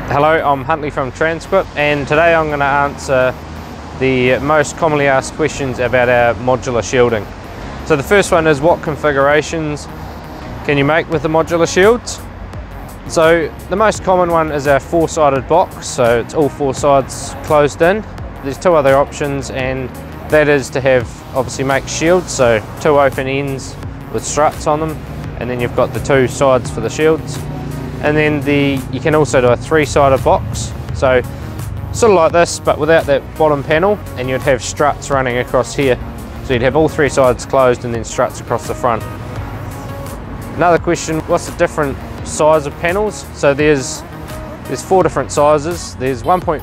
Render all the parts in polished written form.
Hello, I'm Huntley from Strut, and today I'm going to answer the most commonly asked questions about our modular shielding. So the first one is, what configurations can you make with the modular shields? So the most common one is our four-sided box, so it's all four sides closed in. There's two other options, and that is to have, obviously, make shields, so two open ends with struts on them, and then you've got the two sides for the shields. And then you can also do a three-sided box, so sort of like this but without that bottom panel, and you'd have struts running across here. So you'd have all three sides closed and then struts across the front. Another question, what's the different size of panels? So there's four different sizes. There's 1.5,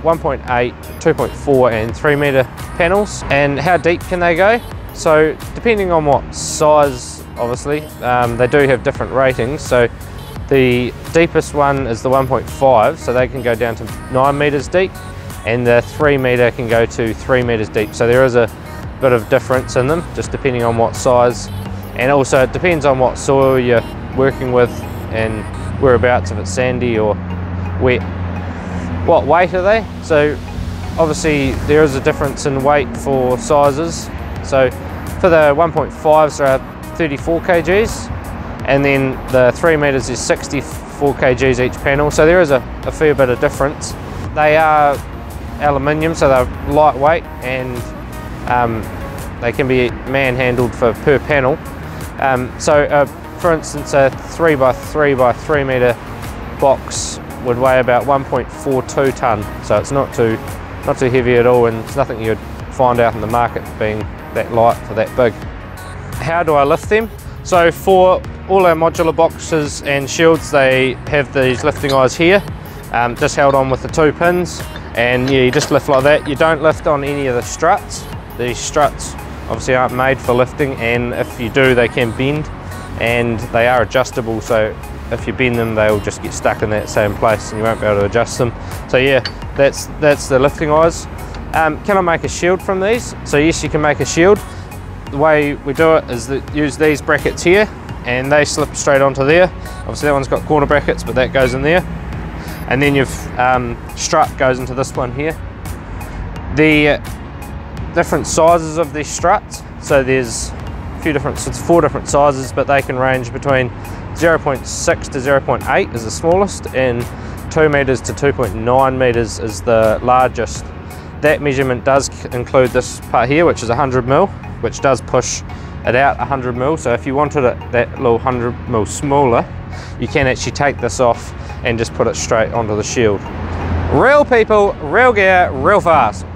1.8, 2.4 and 3 meter panels. And how deep can they go? So depending on what size, obviously, they do have different ratings. So the deepest one is the 1.5, so they can go down to 9 meters deep, and the 3 meter can go to 3 meters deep. So there is a bit of difference in them, just depending on what size. And also it depends on what soil you're working with and whereabouts, if it's sandy or wet. What weight are they? So obviously there is a difference in weight for sizes. So for the 1.5s there are 34 kgs. And then the 3 meters is 64 kgs each panel, so there is a fair bit of difference. They are aluminium, so they're lightweight, and they can be manhandled per panel. For instance, a 3 by 3 by 3 meter box would weigh about 1.42 tonne, so it's not too heavy at all, and it's nothing you'd find out in the market being that light for that big. How do I lift them? So for all our modular boxes and shields, they have these lifting eyes here, just held on with the two pins, and yeah, you just lift like that. You don't lift on any of the struts. These struts obviously aren't made for lifting, and if you do, they can bend, and they are adjustable, so if you bend them, they'll just get stuck in that same place and you won't be able to adjust them. So yeah, that's the lifting eyes. Can I make a shield from these? So yes, you can make a shield. The way we do it is that use these brackets here, and they slip straight onto there. Obviously that one's got corner brackets, but that goes in there. And then you've strut goes into this one here. The different sizes of these struts, so there's it's 4 different sizes, but they can range between 0.6 to 0.8 is the smallest, and 2 meters to 2.9 meters is the largest. That measurement does include this part here, which is 100 mil, which does push it out 100 mil. So if you wanted it that little 100 mil smaller, you can actually take this off and just put it straight onto the shield. Real people, real gear, real fast.